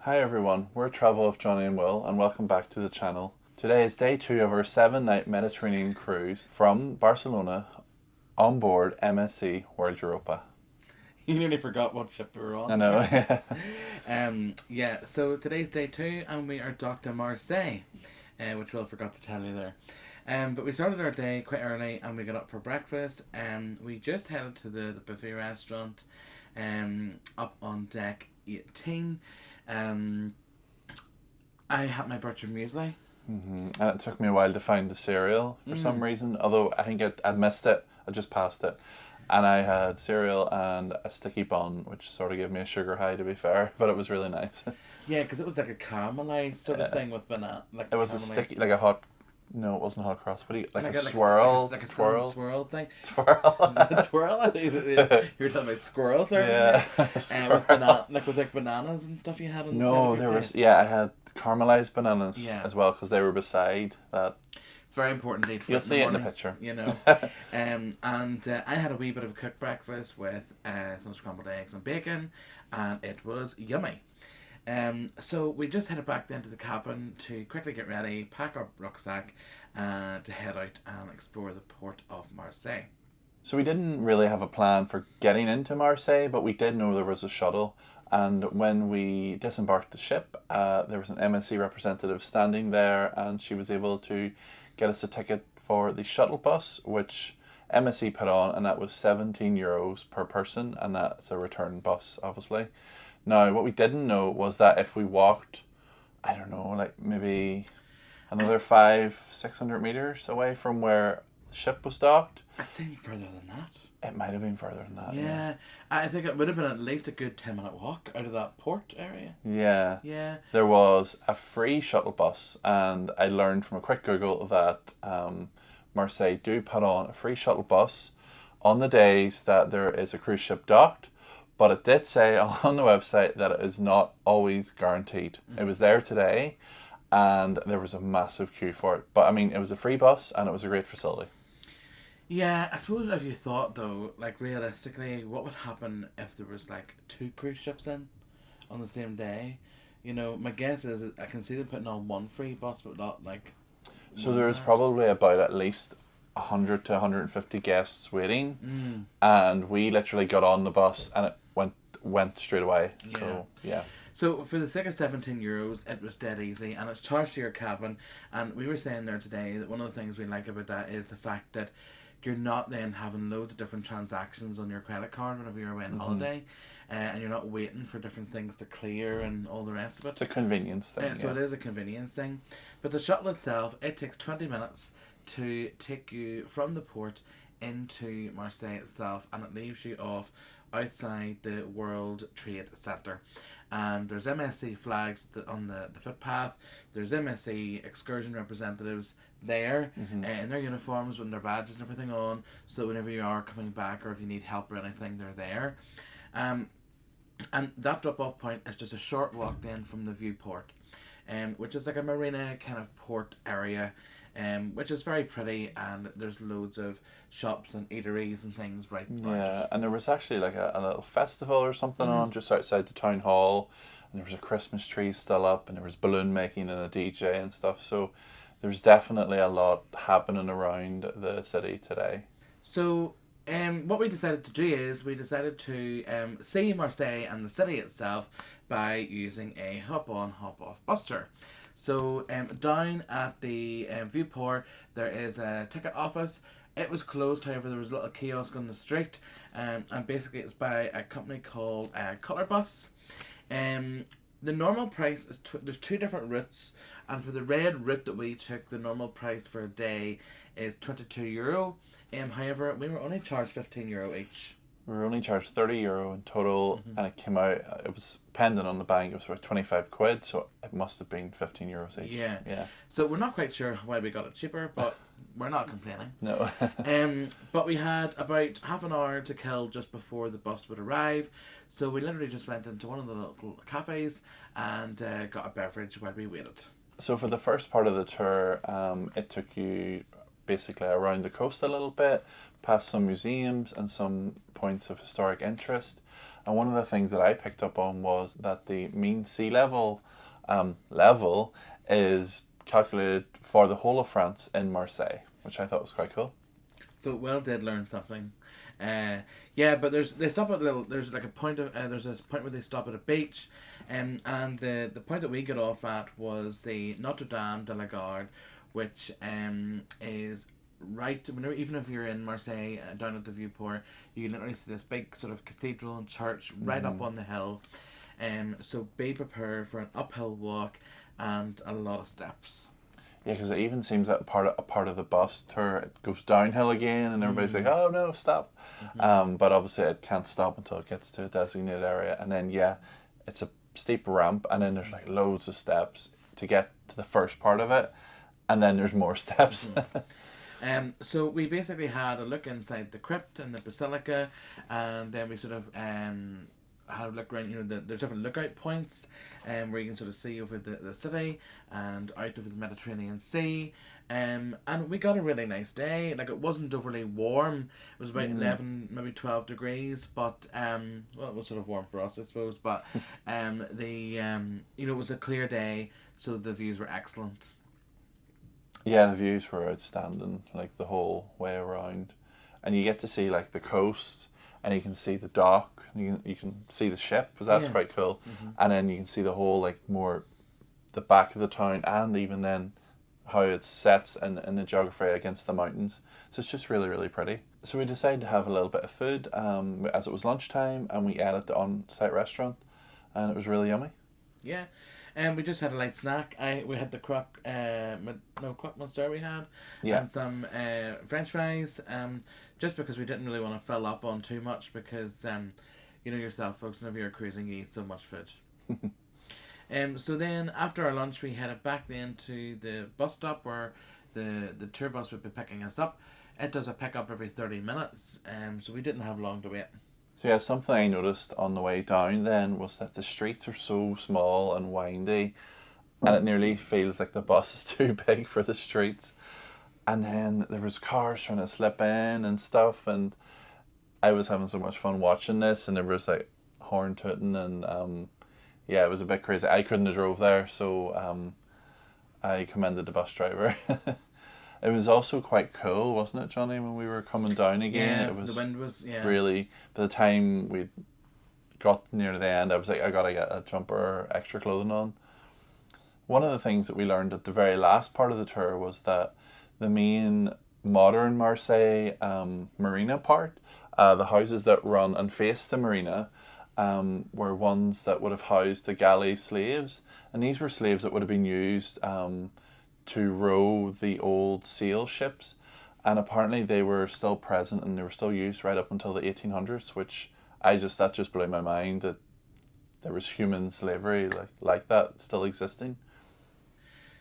Hi everyone, we're Travel of Johnny and Will and welcome back to the channel. Today is day 2 of our 7-night Mediterranean cruise from Barcelona on board MSC World Europa. You nearly forgot what ship we were I on. know, So today's day 2 and we are docked in Marseille, which Will forgot to tell you there. But we started our day quite early and we got up for breakfast and we just headed to the buffet restaurant up on deck 18. I had my bircher muesli. And it took me a while to find the cereal for some reason, although I think I'd missed it, I just passed it. And I had cereal and a sticky bun, which sort of gave me a sugar high to be fair, but it was really nice. Yeah, because it was like a caramelized sort of thing with banana. Like It was a sticky, like a hot, no, it wasn't hot cross, what do you, like a Like swirl? like a Twirl? swirl thing. Twirl? Twirl? I think you were talking about squirrels earlier. Yeah. With banana, like bananas and stuff you had on the side No, of your there was, plate. yeah, I had caramelized bananas Yeah. as well because they were beside that. It's very important to eat fruit You'll see it in the morning, picture. you know. I had a wee bit of a cooked breakfast with some scrambled eggs and bacon, and it was yummy. So we just headed back then to the cabin to quickly get ready, pack our rucksack, to head out and explore the port of Marseille. So we didn't really have a plan for getting into Marseille, but we did know there was a shuttle. And when we disembarked the ship, there was an MSC representative standing there, and she was able to get us a ticket for the shuttle bus, which MSC put on, and that was €17 per person, and that's a return bus, obviously. Now, what we didn't know was that if we walked, I don't know, like maybe another 500-600 meters away from where the ship was docked, It seemed further than that. it might have been further than that. Yeah, I think it would have been at least a good 10-minute walk out of that port area. Yeah. Yeah. There was a free shuttle bus, and I learned from a quick Google that Marseille do put on a free shuttle bus on the days that there is a cruise ship docked, but it did say on the website that it is not always guaranteed. It was there today, and there was a massive queue for it. But I mean, it was a free bus, and it was a great facility. Yeah, I suppose if you thought though, like realistically, what would happen if there was like 2 cruise ships in on the same day? You know, my guess is I can see them putting on one free bus, but not like. So there was probably about at least 100 to 150 guests waiting, and we literally got on the bus and it went straight away. So yeah. So for the sake of €17, it was dead easy, and it's charged to your cabin. And we were saying there today that one of the things we like about that is the fact that you're not then having loads of different transactions on your credit card whenever you're away on holiday, and you're not waiting for different things to clear and all the rest of it. It's a convenience thing. So it is a convenience thing. But the shuttle itself, it takes 20 minutes to take you from the port into Marseille itself, and it leaves you off outside the World Trade Centre. And there's MSC flags on the footpath. There's MSC excursion representatives there in their uniforms with their badges and everything on, so that whenever you are coming back or if you need help or anything, they're there. And that drop-off point is just a short walk then from the viewport, which is like a marina kind of port area, which is very pretty, and there's loads of shops and eateries and things right around Yeah, it. and there was actually like a little festival or something on just outside the town hall, and there was a Christmas tree still up, and there was balloon making and a DJ and stuff. So there's definitely a lot happening around the city today. So, what we decided to do is we decided to see Marseille and the city itself by using a hop-on, hop-off bus tour. So, down at the viewport, there is a ticket office. It was closed, however, there was a little kiosk on the street, and basically it's by a company called Colour Bus. The normal price is there's 2 different routes, and for the red route that we took, the normal price for a day is €22. However, we were only charged €15 each. We were only charged €30 in total, and it came out. It was pending on the bank. It was about 25 quid, so it must have been €15 each. Yeah. Yeah. So we're not quite sure why we got it cheaper, but we're not complaining. No. But we had about half an hour to kill just before the bus would arrive, so we literally just went into one of the local cafes and got a beverage while we waited. So for the first part of the tour, it took you basically around the coast a little bit, past some museums and some points of historic interest, And one of the things that I picked up on was that the mean sea level is calculated for the whole of France in Marseille, which I thought was quite cool. So well did learn something. Yeah, but they stop at there's like a point of there's this point where they stop at a beach, and the point that we got off at was the Notre Dame de la Garde, which is right whenever, even if you're in Marseille down at the viewport, you can literally see this big sort of cathedral and church right up on the hill. So be prepared for an uphill walk and a lot of steps. Yeah, because it even seems that a part of the bus tour, it goes downhill again, and everybody's like, "Oh no, stop!" But obviously, it can't stop until it gets to a designated area, and then it's a steep ramp, and then there's like loads of steps to get to the first part of it, and then there's more steps. So we basically had a look inside the crypt and the basilica, and then we sort of had a look around. There's different lookout points, where you can sort of see over the city and out over the Mediterranean Sea. And we got a really nice day. Like, it wasn't overly warm. It was about 11, maybe 12 degrees, but well, it was sort of warm for us, I suppose. But it was a clear day, so the views were excellent. Yeah, the views were outstanding, like the whole way around, and you get to see like the coast, and you can see the dock, and you can see the ship, because that's quite cool, and then you can see the whole like more the back of the town, and even then how it sets in the geography against the mountains. So it's just really, really pretty. So we decided to have a little bit of food, as it was lunchtime, and we ate at the on-site restaurant, and it was really yummy. Yeah. And we just had a light snack. We had the croque monsieur we had, and some French fries. Just because we didn't really want to fill up on too much, because you know yourself, folks, whenever you're cruising, you eat so much food. So then after our lunch, we headed back then to the bus stop where the tour bus would be picking us up. It does a pickup every 30 minutes, so we didn't have long to wait. So yeah, something I noticed on the way down then was that the streets are so small and windy, and it nearly feels like the bus is too big for the streets. And then there was cars trying to slip in and stuff, and I was having so much fun watching this, and there was like horn tooting, and it was a bit crazy. I couldn't have drove there, so I commended the bus driver. It was also quite cool, wasn't it, Johnny, when we were coming down again? Yeah, it was the wind was, really, by the time we got near the end, I was like, I gotta get a jumper, extra clothing on. One of the things that we learned at the very last part of the tour was that the main modern Marseille marina part, the houses that run and face the marina, were ones that would have housed the galley slaves, and these were slaves that would have been used to row the old sail ships, and apparently they were still present and they were still used right up until the 1800s, which that just blew my mind, that there was human slavery like that still existing.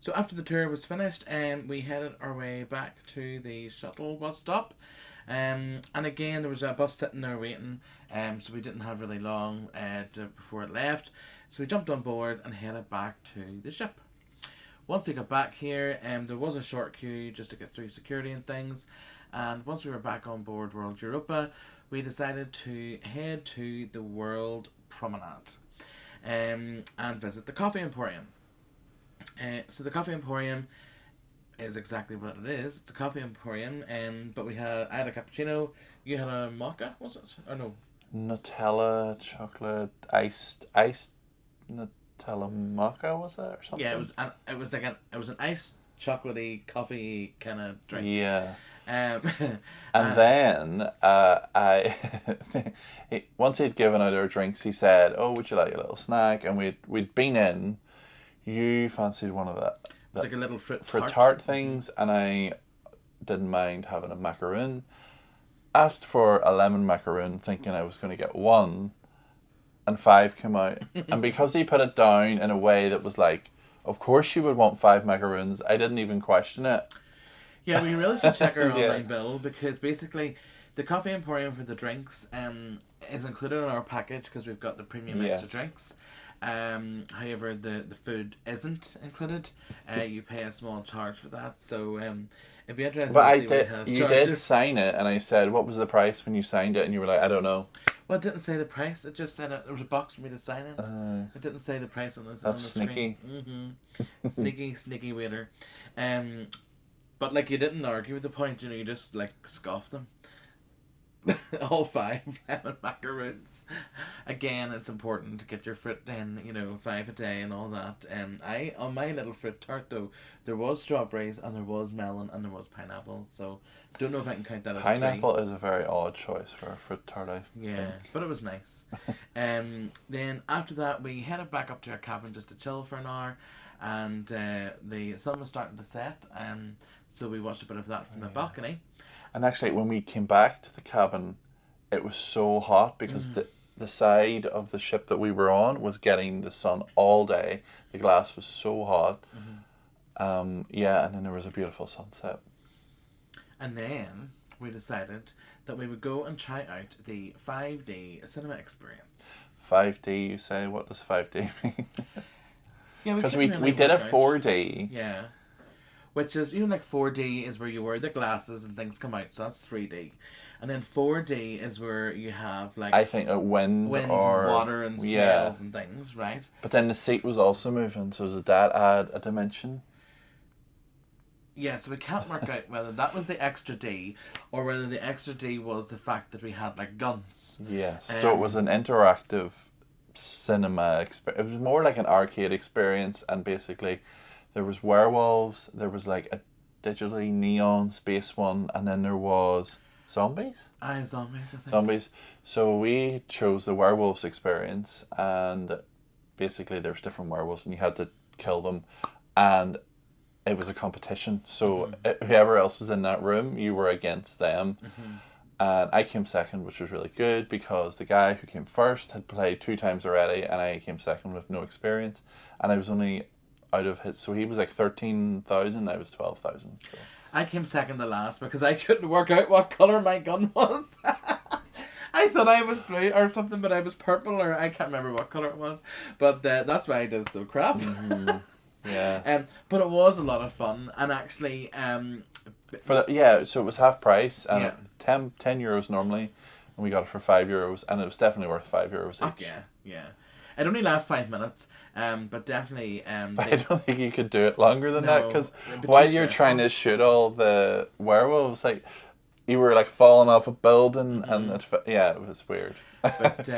So after the tour was finished, we headed our way back to the shuttle bus stop, and again there was a bus sitting there waiting, so we didn't have really long before it left, so we jumped on board and headed back to the ship. Once we got back here, there was a short queue just to get through security and things, and once we were back on board World Europa, we decided to head to the World Promenade and visit the Coffee Emporium. So the Coffee Emporium is exactly what it is. It's a coffee emporium, but I had a cappuccino, you had a mocha, was it? Or no? Nutella, chocolate, iced Nutella mocha, was it, or something? Yeah, it was an iced chocolatey coffee kind of drink. Yeah. And then I once he'd given out our drinks, he said, "Oh, would you like a little snack?" And we'd been in. You fancied one of that. It's like a little fruit tart things, and I didn't mind having a macaroon. Asked for a lemon macaroon, thinking I was going to get one, and 5 came out. And because he put it down in a way that was like, of course you would want 5 macaroons, I didn't even question it. Yeah, we really should check our online bill, because basically the Coffee Emporium for the drinks is included in our package because we've got the premium extra drinks. However, the food isn't included. You pay a small charge for that. So it'd be interesting But to see what it has. you did sign it, and I said, what was the price when you signed it? And you were like, I don't know. Well, it didn't say the price. It just said there was a box for me to sign in. It didn't say the price on That's on the sneaky. screen. Sneaky waiter. But like you didn't argue with the point. You just like scoffed them. All 5 lemon macaroons. Again, it's important to get your fruit in, 5 a day and all that. I on my little fruit tart though, there was strawberries and there was melon and there was pineapple. So don't know if I can count that as 3. Pineapple is a very odd choice for a fruit tart, I think. But it was nice. Then after that, we headed back up to our cabin just to chill for an hour, and the sun was starting to set. So we watched a bit of that from the balcony. And actually, when we came back to the cabin, it was so hot because the side of the ship that we were on was getting the sun all day. The glass was so hot. And then there was a beautiful sunset. And then we decided that we would go and try out the 5D cinema experience. 5D, you say? What does 5D mean? Yeah, because we did a 4D. Yeah. Which is, like 4D is where you wear the glasses and things come out, so that's 3D. And then 4D is where you have like... I think wind or... water and smells and things, right? But then the seat was also moving, so did that add a dimension? Yeah, so we can't work out whether that was the extra D or whether the extra D was the fact that we had like guns. Yes, so it was an interactive cinema experience. It was more like an arcade experience, and basically... There was werewolves, there was like a digitally neon space one, and then there was zombies? Zombies, I think. Zombies. So we chose the werewolves experience, and basically there's different werewolves and you had to kill them, and it was a competition. So whoever else was in that room, you were against them. And I came second, which was really good because the guy who came first had played 2 times already, and I came second with no experience, and I was only... out of his, so he was like 13,000, I was 12,000. So I came second to last because I couldn't work out what colour my gun was. I thought I was blue or something, but I was purple, or I can't remember what colour it was. But that's why I did so crap. Yeah. But it was a lot of fun, and actually, so it was half price, and 10 euros normally, and we got it for €5, and it was definitely worth €5 each. Yeah. It only lasts 5 minutes, but definitely... But I don't think you could do it longer than that, because while you're trying to shoot all the werewolves, like, you were, like, falling off a building, and it was weird. But,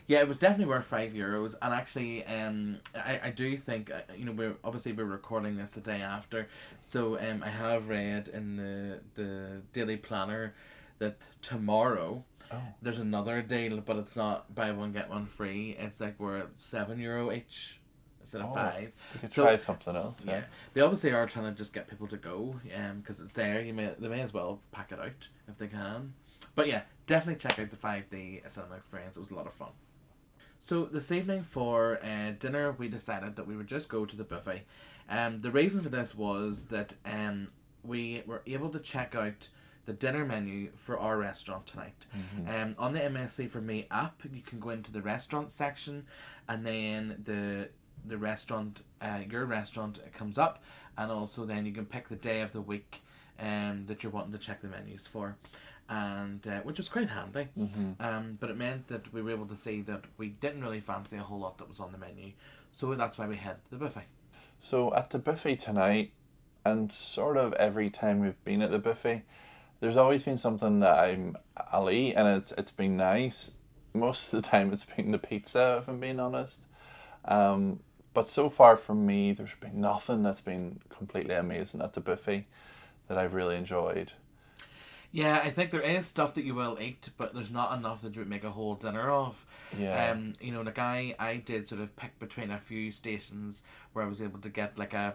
it was definitely worth €5, and actually, I do think, we're recording this the day after, so I have read in the Daily Planner that tomorrow... There's another deal, but it's not buy one get one free. It's like we're at €7 each instead of 5. We could try something else. Yeah, they obviously are trying to just get people to go, because it's there. They may as well pack it out if they can. But yeah, definitely check out the 5D cinema experience. It was a lot of fun. So this evening for dinner, we decided that we would just go to the buffet. The reason for this was that we were able to check out the dinner menu for our restaurant tonight. On the MSC for Me app, you can go into the restaurant section, and then the restaurant, your restaurant comes up, and also then you can pick the day of the week that you're wanting to check the menus for, and which was quite handy. But it meant that we were able to see that we didn't really fancy a whole lot that was on the menu, so that's why we headed to the buffet. So at the buffet tonight, and sort of every time we've been at the buffet, there's always been something that I'll eat, and it's been nice. Most of the time it's been the pizza, if I'm being honest. But so far from me, there's been nothing that's been completely amazing at the buffet that I've really enjoyed. Yeah, I think there is stuff that you will eat, but there's not enough that you would make a whole dinner of. Yeah. Like I did sort of pick between a few stations where I was able to get like a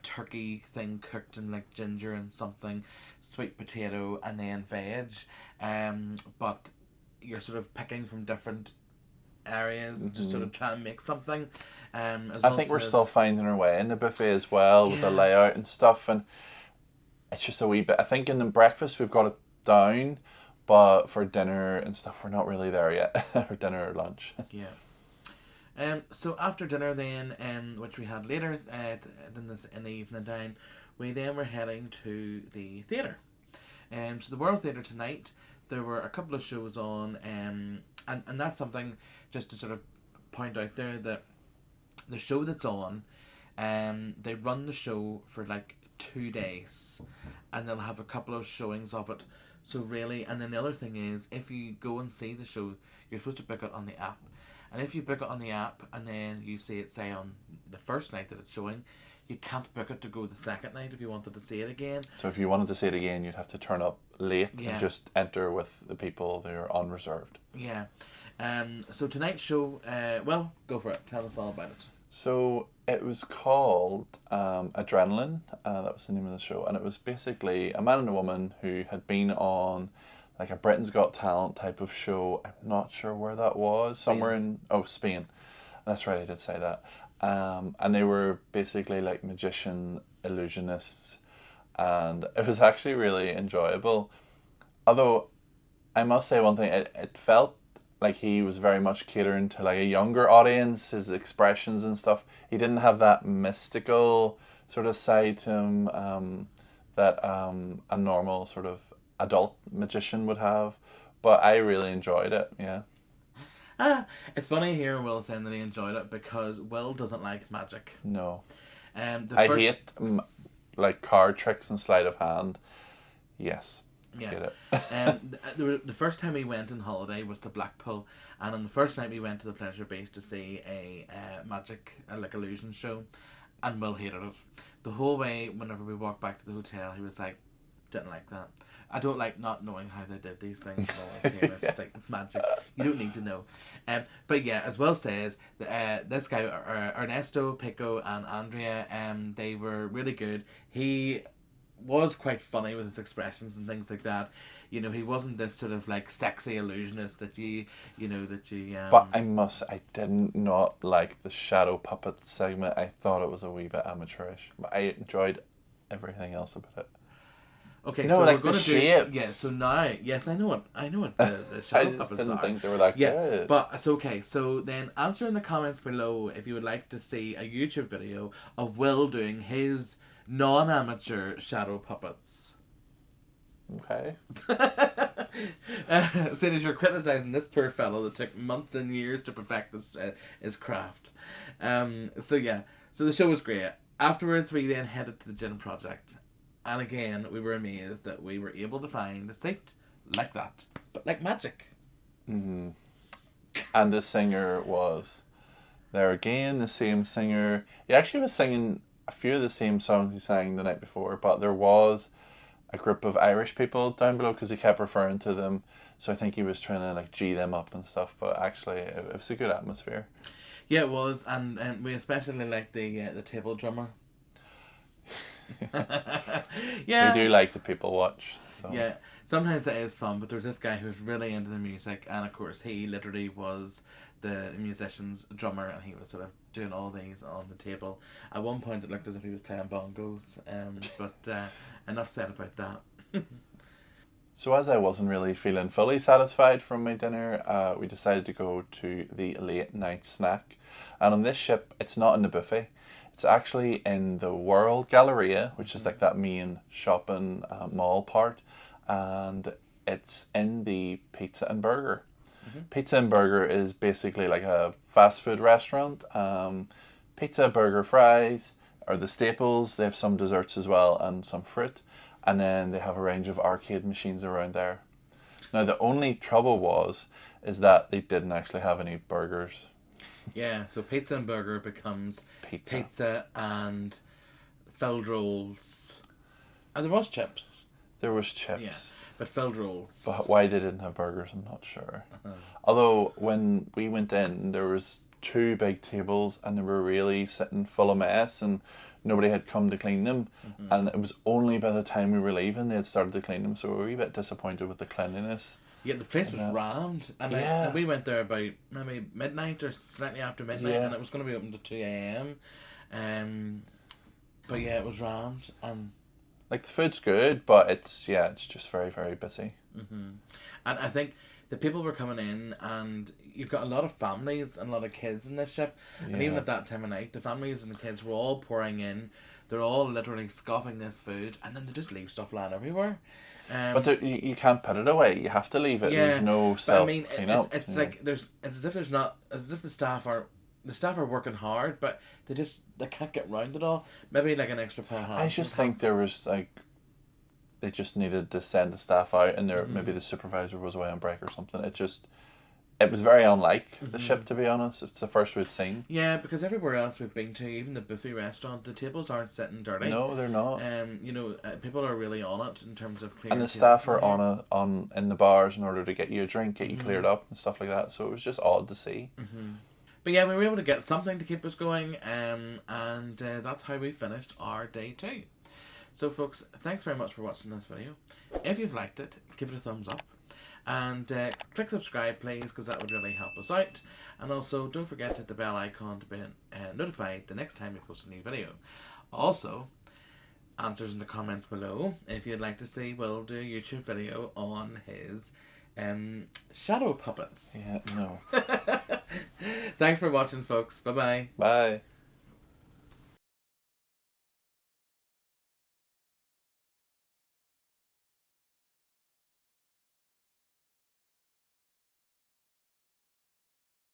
turkey thing cooked in like ginger and something, sweet potato, and then veg. But you're sort of picking from different areas to sort of try and make something. I think we're still finding our way in the buffet as well, with the layout and stuff, and it's just a wee bit. I think in the breakfast we've got it down, but for dinner and stuff we're not really there yet. Or dinner or lunch. Yeah. So after dinner then, which we had later in the evening time, we then were heading to the theatre. So the World Theatre tonight, there were a couple of shows on, and that's something just to sort of point out there, that the show that's on, they run the show for like 2 days, and they'll have a couple of showings of it. So really, and then the other thing is, if you go and see the show, you're supposed to book it on the app. And if you book it on the app and then you see it, say, on the first night that it's showing, you can't book it to go the second night if you wanted to see it again. So if you wanted to see it again, you'd have to turn up late Yeah. and just enter with the people that are unreserved. Yeah. So tonight's show, well, go for it. Tell us all about it. So it was called Adrenaline. That was the name of the show. And it was basically a man and a woman who had been on like a Britain's Got Talent type of show. I'm not sure where that was. Spain. Somewhere in Spain. That's right, I did say that. And they were basically like magician illusionists, and it was actually really enjoyable. Although I must say one thing, it felt like he was very much catering to like a younger audience. His expressions and stuff, he didn't have that mystical sort of side to him that a normal sort of adult magician would have. But I really enjoyed it. Yeah. It's funny hearing Will saying that he enjoyed it, because Will doesn't like magic. No. I hate like card tricks and sleight of hand. Yes. Yeah. Hate it. The first time we went on holiday was to Blackpool, and on the first night we went to the Pleasure Beach to see a magic like illusion show, and Will hated it. The whole way, whenever we walked back to the hotel, he was like, didn't like that. I don't like not knowing how they did these things. It's like, it's magic. You don't need to know. But yeah, as Will says, this guy, Ernesto, Pico, and Andrea, they were really good. He was quite funny with his expressions and things like that. You know, he wasn't this sort of like sexy illusionist that you. But I did not like the shadow puppet segment. I thought it was a wee bit amateurish. But I enjoyed everything else about it. Okay, you know, so like we're going the to do... shapes. Yeah, so now... Yes, I know what the shadow I just puppets didn't are. think they were that good. But it's okay. So then answer in the comments below if you would like to see a YouTube video of Will doing his non-amateur shadow puppets. Okay. Seeing as you're criticising this poor fellow that took months and years to perfect his craft. So the show was great. Afterwards, we then headed to the gin project. And again, we were amazed that we were able to find a seat like that, but like magic. Mm-hmm. And the singer was there again, the same singer. He actually was singing a few of the same songs he sang the night before, but there was a group of Irish people down below because he kept referring to them. So I think he was trying to like G them up and stuff, but actually it was a good atmosphere. Yeah, it was, and we especially liked the table drummer. Yeah, we do like the people watch. So. Yeah, sometimes it is fun, but there's this guy who's really into the music, and of course he literally was the musician's drummer, and he was sort of doing all these on the table. At one point it looked as if he was playing bongos, but enough said about that. So as I wasn't really feeling fully satisfied from my dinner, we decided to go to the late night snack. And on this ship, it's not in the buffet. It's actually in the World Galleria, which is like that main shopping mall part. And it's in the Pizza and Burger. Mm-hmm. Pizza and Burger is basically like a fast food restaurant. Pizza, burger, fries are the staples. They have some desserts as well and some fruit. And then they have a range of arcade machines around there. Now the only trouble is that they didn't actually have any burgers. Yeah, so Pizza and Burger becomes pizza and filled rolls. And there was chips. There was chips. Yeah, but filled rolls. But why they didn't have burgers, I'm not sure. Although when we went in, there was 2 big tables and they were really sitting full of mess and nobody had come to clean them. Mm-hmm. And it was only by the time we were leaving they had started to clean them, so we were a wee bit disappointed with the cleanliness. Yeah, the place was rammed, and we went there about maybe midnight or slightly after midnight, and it was going to be open to 2 a.m. But yeah, it was rammed, and like the food's good, but it's just very, very busy. Mm-hmm. And I think the people were coming in, and you've got a lot of families and a lot of kids in this ship. And even Yeah. at that time of night, the families and the kids were all pouring in. They're all literally scoffing this food, and then they just leave stuff lying everywhere. But you can't put it away. You have to leave it. Yeah, There's no but I self mean, clean up. it's you know. like it's as if there's not, as if the staff are working hard, but they can't get round it all. Maybe like an extra pair of hands. I just think there was like they just needed to send the staff out, and there Mm-hmm. maybe the supervisor was away on break or something. It was very unlike the ship, to be honest. It's the first we'd seen. Yeah, because everywhere else we've been to, even the buffet restaurant, the tables aren't sitting dirty. No, they're not. You know, people are really on it in terms of clearing. And the tables staff are and on in the bars in order to get you a drink, get you cleared up and stuff like that. So it was just odd to see. But yeah, we were able to get something to keep us going, and that's how we finished our day 2. So folks, thanks very much for watching this video. If you've liked it, give it a thumbs up. And click subscribe please, because that would really help us out. And also don't forget to hit the bell icon to be notified the next time we post a new video. Also, answers in the comments below if you'd like to see Will do a YouTube video on his shadow puppets. Yeah, no. Thanks for watching folks. Bye bye. Bye.